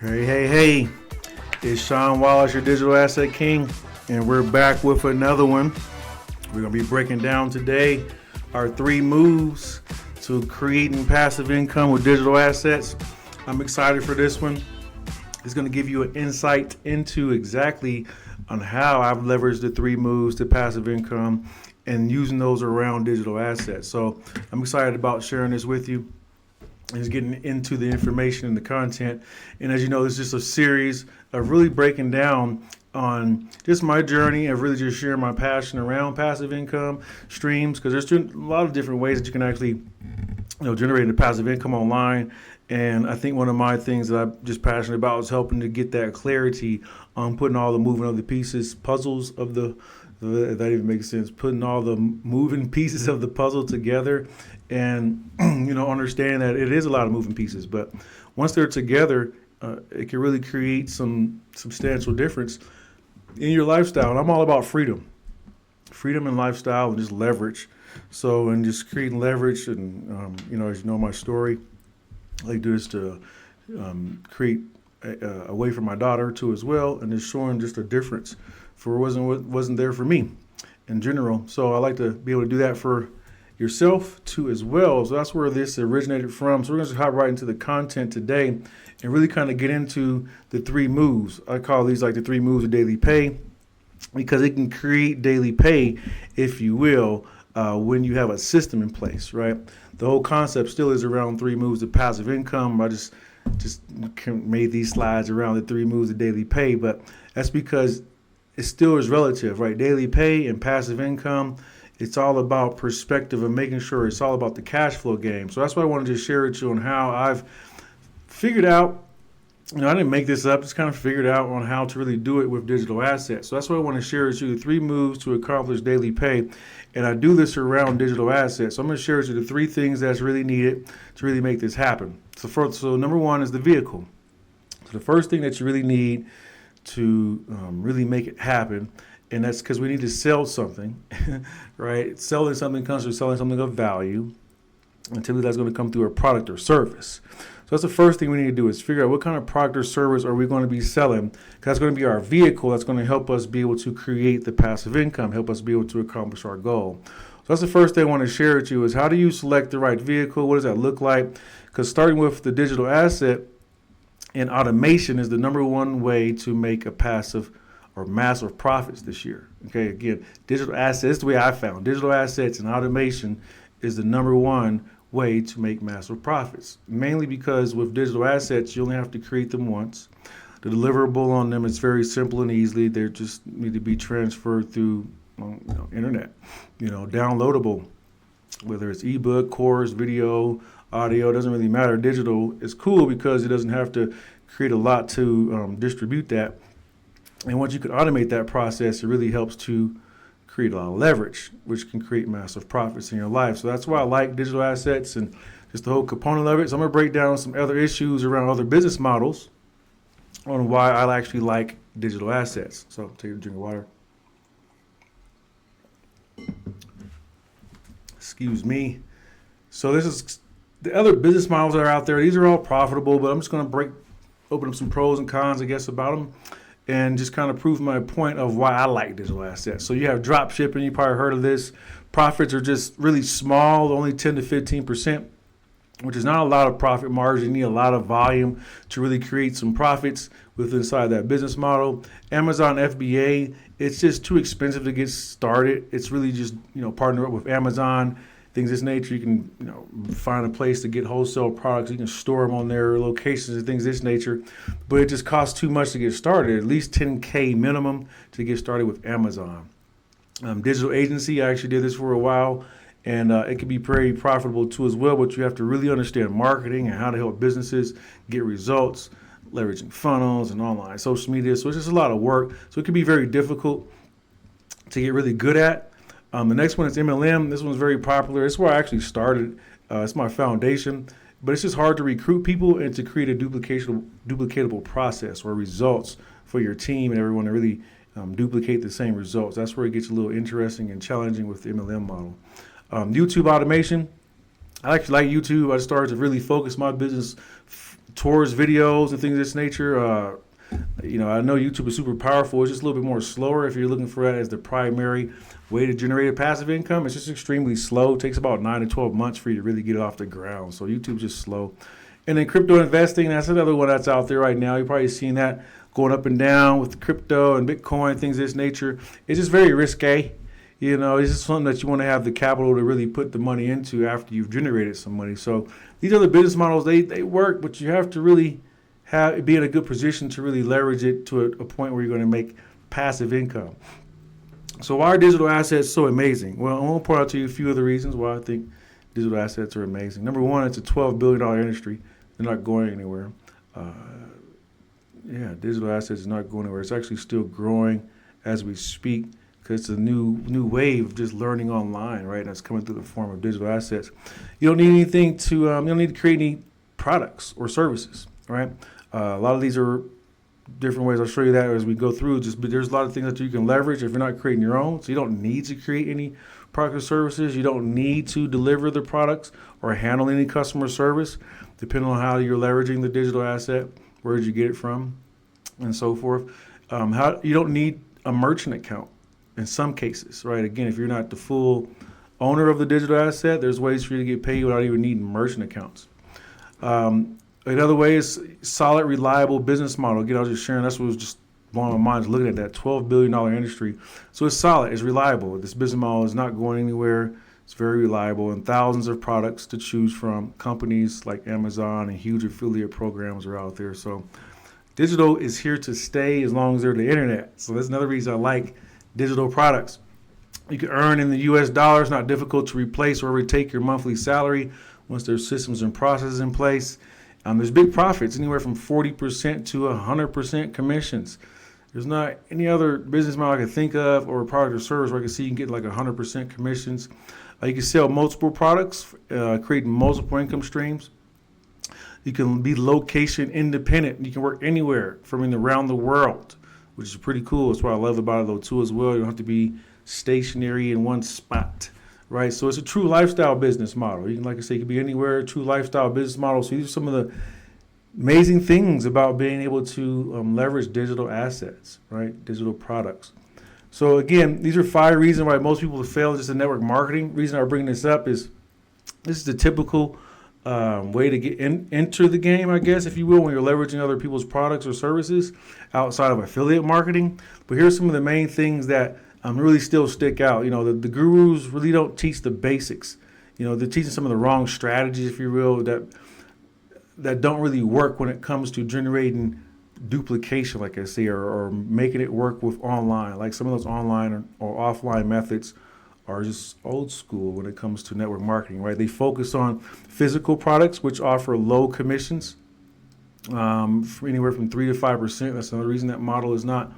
Hey, it's Shawn, Wallace, your digital asset king, and we're back with another one. We're going to be breaking down today our 3 moves to creating passive income with digital assets. I'm excited for this one. It's going to give you an insight into exactly on how I've leveraged the 3 moves to passive income and using those around digital assets. So I'm excited about sharing this with you. Is getting into the information and the content. And as you know, this is just a series of really breaking down on just my journey of really just sharing my passion around passive income streams, because there's a lot of different ways that you can actually generate the passive income online. And I think one of my things that I'm just passionate about is helping to get that clarity on putting all the moving of the pieces, puzzles of the if that even makes sense, putting all the moving pieces of the puzzle together and, understand that it is a lot of moving pieces. But once they're together, it can really create some substantial difference in your lifestyle. And I'm all about freedom and lifestyle and just leverage. So, and just creating leverage and, as you know, my story, I like to do this to create a way for my daughter too as well, and just showing just a difference for what wasn't there for me in general. So I like to be able to do that for yourself too as well. So that's where this originated from. So we're going to hop right into the content today and really kind of get into the 3 moves. I call these like the 3 moves of daily pay, because it can create daily pay, if you will, when you have a system in place, right? The whole concept still is around 3 moves of passive income. I just made these slides around the 3 moves of daily pay, but that's because it still is relative, right? Daily pay and passive income, it's all about perspective and making sure it's all about the cash flow game. So that's why I wanted to share with you on how I've figured out, I didn't make this up, just kind of figured out on how to really do it with digital assets. So that's why I want to share with you the 3 moves to accomplish daily pay. And I do this around digital assets. So I'm going to share with you the 3 things that's really needed to really make this happen. So number 1 is the vehicle. So the first thing that you really need to really make it happen, and that's because we need to sell something, right? Selling something comes from selling something of value, and typically that's going to come through a product or service. So that's the first thing we need to do, is figure out what kind of product or service are we going to be selling, because that's going to be our vehicle that's going to help us be able to create the passive income, help us be able to accomplish our goal. So that's the first thing I want to share with you, is how do you select the right vehicle? What does that look like? Because starting with the digital asset, and automation is the number 1 way to make a passive or massive profits this year. Okay, again, digital assets, the way I found digital assets and automation is the number 1 way to make massive profits. Mainly because with digital assets, you only have to create them once. The deliverable on them is very simple and easily. They just need to be transferred through internet, downloadable, whether it's ebook, course, video, audio, doesn't really matter. Digital is cool because it doesn't have to create a lot to distribute that. And once you can automate that process, it really helps to create a lot of leverage, which can create massive profits in your life. So that's why I like digital assets and just the whole component of it. So I'm going to break down some other issues around other business models on why I actually like digital assets. So take a drink of water. Excuse me. So this is the other business models that are out there. These are all profitable, but I'm just going to open up some pros and cons, I guess, about them, and just kind of prove my point of why I like digital assets. So you have drop shipping. You probably heard of this. Profits are just really small, only 10 to 15%, which is not a lot of profit margin. You need a lot of volume to really create some profits inside that business model. Amazon FBA, it's just too expensive to get started. It's really just, partner up with Amazon, things of this nature. You can, find a place to get wholesale products. You can store them on their locations and things of this nature. But it just costs too much to get started, at least $10K minimum to get started with Amazon. Digital agency, I actually did this for a while, and it can be very profitable too as well, but you have to really understand marketing and how to help businesses get results, leveraging funnels and online social media. So it's just a lot of work. So it can be very difficult to get really good at. The next one is MLM. This one's very popular. It's where I actually started. It's my foundation, but it's just hard to recruit people and to create a duplicatable process or results for your team and everyone to really duplicate the same results. That's where it gets a little interesting and challenging with the MLM model. YouTube automation. I actually like YouTube. I started to really focus my business tours, videos, and things of this nature. I know YouTube is super powerful. It's just a little bit more slower if you're looking for that as the primary way to generate a passive income. It's just extremely slow. It takes about 9 to 12 months for you to really get it off the ground. So YouTube's just slow. And then crypto investing, that's another one that's out there right now. You've probably seen that going up and down with crypto and Bitcoin, things of this nature. It's just very risque. It's just something that you want to have the capital to really put the money into after you've generated some money. So these other business models, they work, but you have to really be in a good position to really leverage it to a point where you're going to make passive income. So why are digital assets so amazing? Well, I'm going to point out to you a few of the reasons why I think digital assets are amazing. Number one, it's a $12 billion industry. They're not going anywhere. Digital assets is not going anywhere. It's actually still growing as we speak because it's a new wave of just learning online, right? That's coming through the form of digital assets. You don't need anything to, you don't need to create any products or services, right? A lot of these are different ways. I'll show you that as we go through. But there's a lot of things that you can leverage if you're not creating your own. So you don't need to create any product or services. You don't need to deliver the products or handle any customer service, depending on how you're leveraging the digital asset. Where did you get it from, and so forth. You don't need a merchant account in some cases, right? Again, if you're not the full owner of the digital asset, there's ways for you to get paid without even needing merchant accounts. Another way is solid, reliable business model. Again, I was just sharing, that's what was just blowing my mind looking at that $12 billion industry. So it's solid, it's reliable. This business model is not going anywhere. It's very reliable, and thousands of products to choose from. Companies like Amazon and huge affiliate programs are out there. So digital is here to stay as long as they're the internet. So that's another reason I like digital products. You can earn in the US dollar. It's not difficult to replace or retake your monthly salary once there's systems and processes in place. There's big profits, anywhere from 40% to 100% commissions. There's not any other business model I can think of or product or service where I can see you can get like 100% commissions. You can sell multiple products, create multiple income streams. You can be location independent. You can work anywhere from around the world, which is pretty cool. That's what I love about it though too as well. You don't have to be stationary in one spot, right? So it's a true lifestyle business model. You can, like I say, you can be anywhere, true lifestyle business model. So these are some of the amazing things about being able to leverage digital assets, right? Digital products. So again, these are 5 reasons why most people fail just in network marketing. Reason I bring this up is this is the typical way to get enter the game, I guess, if you will, when you're leveraging other people's products or services outside of affiliate marketing. But here's some of the main things that really still stick out. The gurus really don't teach the basics. They're teaching some of the wrong strategies, if you will, that don't really work when it comes to generating duplication, like I say, or making it work with online. Like some of those online or offline methods are just old school when it comes to network marketing, right? They focus on physical products, which offer low commissions, for anywhere from 3 to 5%. That's another reason that model is not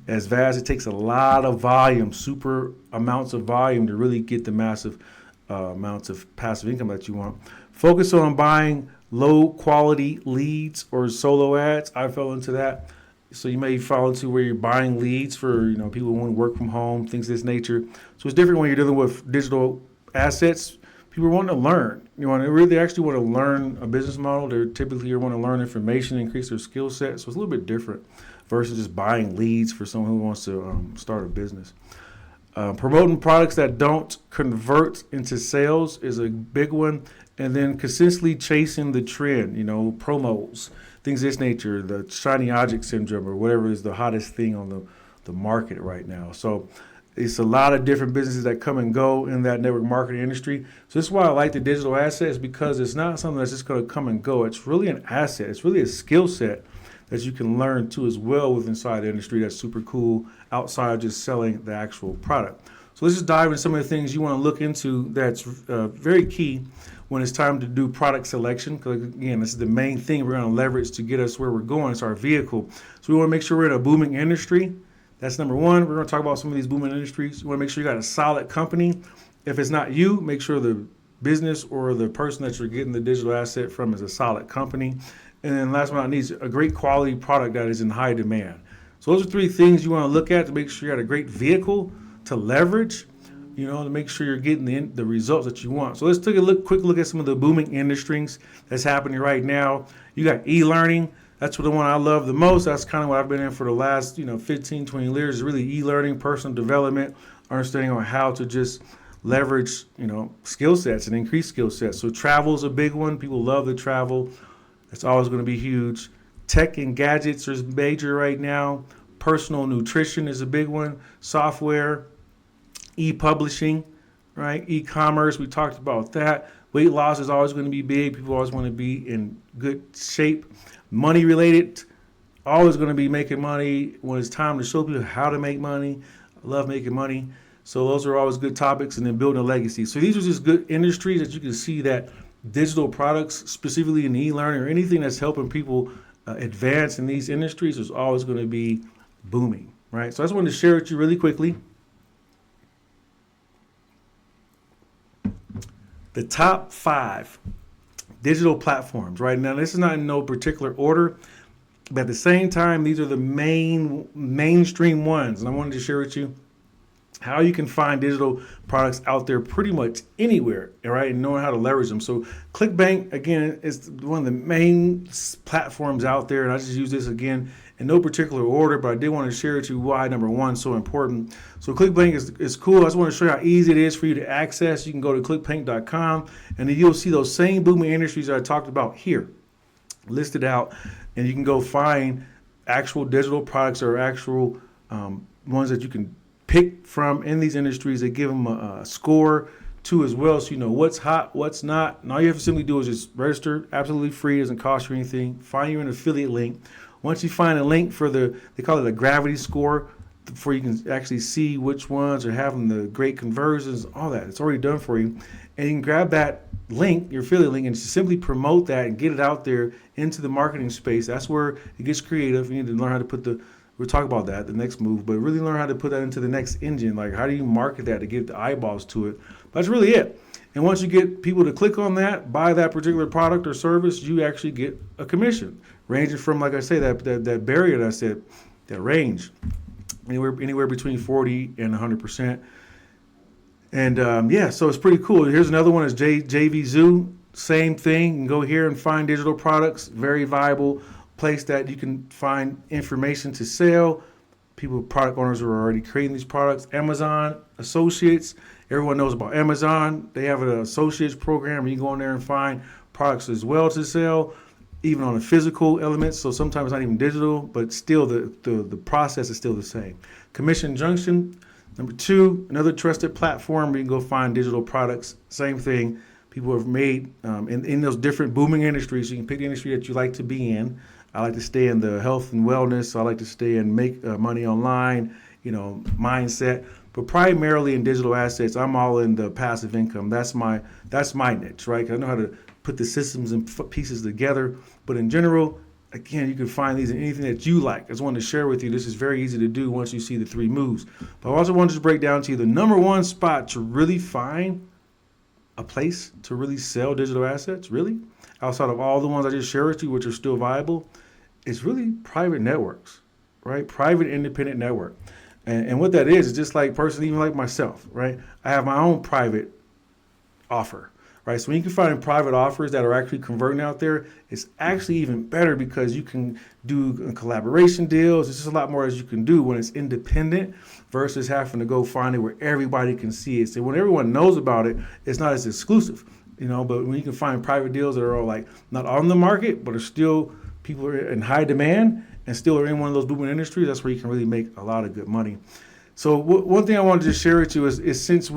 as vast. It takes a lot of volume, super amounts of volume to really get the massive amounts of passive income that you want. Focus on buying low quality leads or solo ads. I fell into that. So you may fall into where you're buying leads for people who want to work from home, things of this nature. So it's different when you're dealing with digital assets. People want to learn. They really actually want to learn a business model. They're typically want to learn information, increase their skill set. So it's a little bit different versus just buying leads for someone who wants to start a business. Promoting products that don't convert into sales is a big one. And then consistently chasing the trend, promos, things of this nature, the shiny object syndrome or whatever is the hottest thing on the market right now. So it's a lot of different businesses that come and go in that network marketing industry. So this is why I like the digital assets, because it's not something that's just going to come and go. It's really an asset. It's really a skill set that you can learn too as well with inside the industry. That's super cool outside of just selling the actual product. So let's just dive into some of the things you want to look into that's very key when it's time to do product selection. Because again, this is the main thing we're going to leverage to get us where we're going. It's our vehicle. So we want to make sure we're in a booming industry. That's number one. We're going to talk about some of these booming industries. You want to make sure you got a solid company. If it's not you, make sure the business or the person that you're getting the digital asset from is a solid company. And then last but not least, a great quality product that is in high demand. So those are 3 things you want to look at to make sure you got a great vehicle to leverage to make sure you're getting the results that you want. So let's take a quick look at some of the booming industries that's happening right now. You got e-learning. That's the one I love the most. That's kind of what I've been in for the last 15, 20 years, is really e-learning, personal development, understanding on how to just leverage skill sets and increase skill sets. So travel is a big one. People love to travel. That's always going to be huge. Tech and gadgets is major right now. Personal nutrition is a big one. Software, e-publishing, right? E-commerce, we talked about that. Weight loss is always going to be big. People always want to be in good shape. Money related, always going to be making money when it's time to show people how to make money. I love making money. So those are always good topics. And then building a legacy. So these are just good industries that you can see that digital products, specifically in e-learning or anything that's helping people advance in these industries, is always going to be booming, right? So I just wanted to share with you really quickly the top 5 digital platforms right now. This is not in no particular order, but at the same time, these are the mainstream ones. And I wanted to share with you how you can find digital products out there pretty much anywhere, right? And knowing how to leverage them. So ClickBank, again, is one of the main platforms out there. And I just use this again in no particular order, but I did want to share with you why number 1 is so important. So ClickBank is cool. I just want to show you how easy it is for you to access. You can go to clickbank.com and then you'll see those same booming industries that I talked about here listed out. And you can go find actual digital products or actual ones that you can pick from in these industries. They give them a score too as well, so you know what's hot, what's not. And all you have to simply do is just register, absolutely free, doesn't cost you anything. Find your affiliate link. Once you find a link for they call it a gravity score, before you can actually see which ones are having the great conversions, all that. It's already done for you. And you can grab that link, your affiliate link, and simply promote that and get it out there into the marketing space. That's where it gets creative. You need to learn how to we'll talk about that, the next move, but really learn how to put that into the next engine. Like, how do you market that to get the eyeballs to it? That's really it. And once you get people to click on that, buy that particular product or service, you actually get a commission, ranging from, like I say, that barrier that I said, that range, anywhere between 40 and 100%. And so it's pretty cool. Here's another one is JVZoo. Same thing. You can go here and find digital products. Very viable place that you can find information to sell. Product owners are already creating these products. Amazon Associates. Everyone knows about Amazon. They have an associates program. You can go in there and find products as well to sell, even on the physical elements. So sometimes not even digital, but still the process is still the same. Commission Junction. Number 2, another trusted platform where you can go find digital products. Same thing. People have made in those different booming industries. You can pick the industry that you like to be in. I like to stay in the health and wellness. So I like to stay and make money online, mindset. But primarily in digital assets, I'm all in the passive income. That's my niche, right? 'Cause I know how to put the systems and pieces together. But in general, again, you can find these in anything that you like. I just wanted to share with you. This is very easy to do once you see the 3 moves. But I also wanted to break down to you the number 1 spot to really find a place to really sell digital assets, really, outside of all the ones I just shared with you, which are still viable, is really private networks, right? Private independent network. And what that is just like person, even like myself, right? I have my own private offer, right? So when you can find private offers that are actually converting out there, it's actually even better because you can do collaboration deals. There's just a lot more as you can do when it's independent versus having to go find it where everybody can see it. So when everyone knows about it, it's not as exclusive, but when you can find private deals that are all like not on the market, but are still people are in high demand and still are in one of those booming industries, that's where you can really make a lot of good money. So one thing I wanted to share with you is since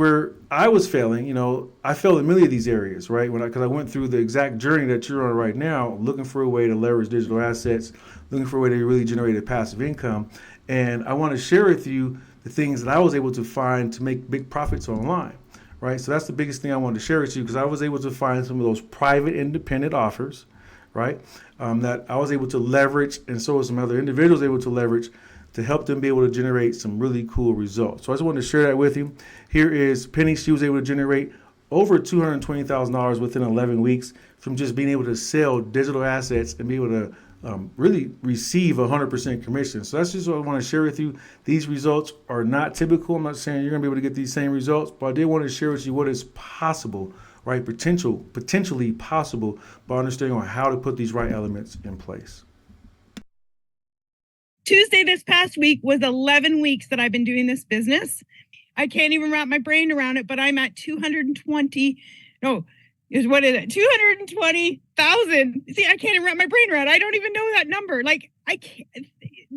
I was failing, I failed in many of these areas, right? Because I went through the exact journey that you're on right now, looking for a way to leverage digital assets, looking for a way to really generate a passive income. And I want to share with you the things that I was able to find to make big profits online, right? So that's the biggest thing I wanted to share with you because I was able to find some of those private independent offers, right? That I was able to leverage, and so was some other individuals able to leverage to help them be able to generate some really cool results. So I just wanted to share that with you. Here is Penny. She was able to generate over $220,000 within 11 weeks from just being able to sell digital assets and be able to really receive 100% commission. So that's just what I want to share with you. These results are not typical. I'm not saying you're going to be able to get these same results, but I did want to share with you what is possible, right? Potentially possible by understanding on how to put these right elements in place. Tuesday this past week was 11 weeks that I've been doing this business. I can't even wrap my brain around it, but I'm at 220,000. See, I can't even wrap my brain around it. I don't even know that number. Like, I can't,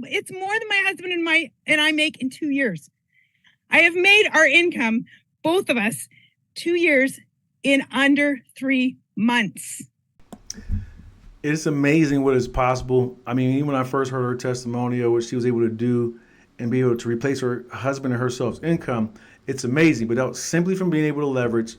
it's more than my husband and I make in 2 years. I have made our income, both of us, 2 years in under 3 months. It's amazing what is possible. I mean, even when I first heard her testimonial, what she was able to do and be able to replace her husband and herself's income, it's amazing. But that was simply from being able to leverage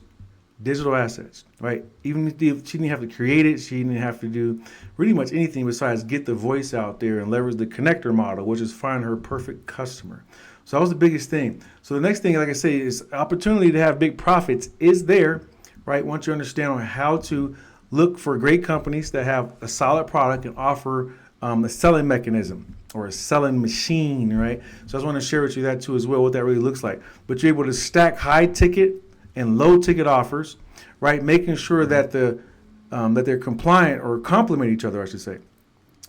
digital assets, right? Even if she didn't have to create it, she didn't have to do really much anything besides get the voice out there and leverage the connector model, which is find her perfect customer. So that was the biggest thing. So the next thing, like I say, is opportunity to have big profits is there, right? Once you understand on how to look for great companies that have a solid product and offer a selling mechanism or a selling machine, right? So I just want to share with you that too as well, what that really looks like. But you're able to stack high ticket and low ticket offers, right? Making sure that that they're compliant or complement each other, I should say.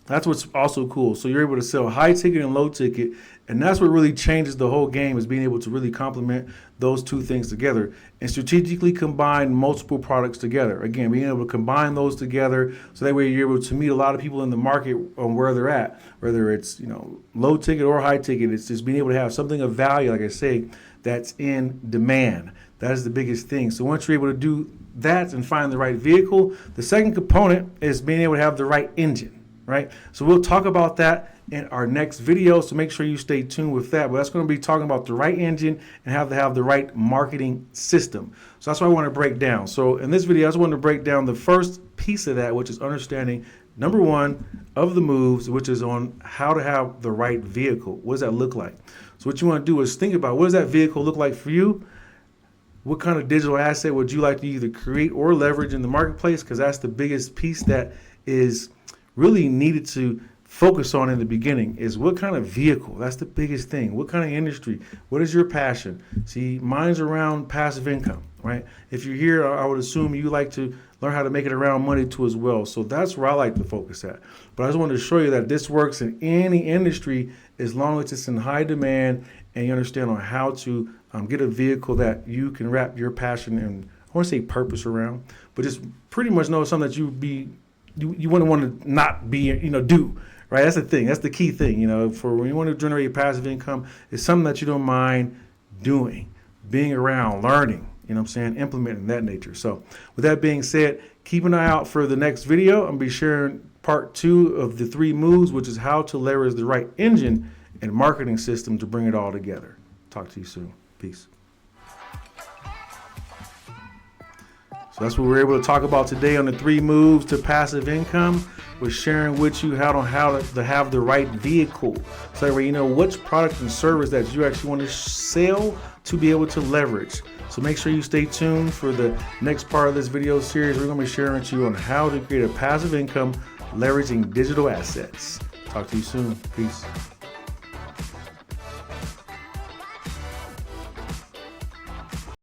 That's what's also cool. So you're able to sell high ticket and low ticket, and that's what really changes the whole game, is being able to really complement those two things together and strategically combine multiple products together. Again, being able to combine those together so that way you're able to meet a lot of people in the market on where they're at, whether it's low ticket or high ticket. It's just being able to have something of value, like I say, that's in demand. That is the biggest thing. So once you're able to do that and find the right vehicle, the second component is being able to have the right engine. Right? So we'll talk about that in our next video. So make sure you stay tuned with that. But that's going to be talking about the right engine and how to have the right marketing system. So that's what I want to break down. So in this video, I just want to break down the first piece of that, which is understanding number one of the moves, which is on how to have the right vehicle. What does that look like? So what you want to do is think about, what does that vehicle look like for you? What kind of digital asset would you like to either create or leverage in the marketplace? Because that's the biggest piece that is really needed to focus on in the beginning, is what kind of vehicle. That's the biggest thing. What kind of industry? What is your passion? See, mine's around passive income, right? If you're here, I would assume you like to learn how to make it around money too as well. So that's where I like to focus at. But I just wanted to show you that this works in any industry as long as it's in high demand and you understand on how to get a vehicle that you can wrap your passion and, I want to say purpose around, but just pretty much know something that you wouldn't want to not be, do, right? That's the thing. That's the key thing, for when you want to generate passive income, it's something that you don't mind doing, being around, learning, implementing that nature. So with that being said, keep an eye out for the next video. I'm going to be sharing part 2 of the 3 moves, which is how to leverage the right engine and marketing system to bring it all together. Talk to you soon. Peace. So that's what we're able to talk about today on the 3 moves to passive income. We're sharing with you how to have the right vehicle. So that way you know which product and service that you actually want to sell to be able to leverage. So make sure you stay tuned for the next part of this video series. We're going to be sharing with you on how to create a passive income leveraging digital assets. Talk to you soon. Peace.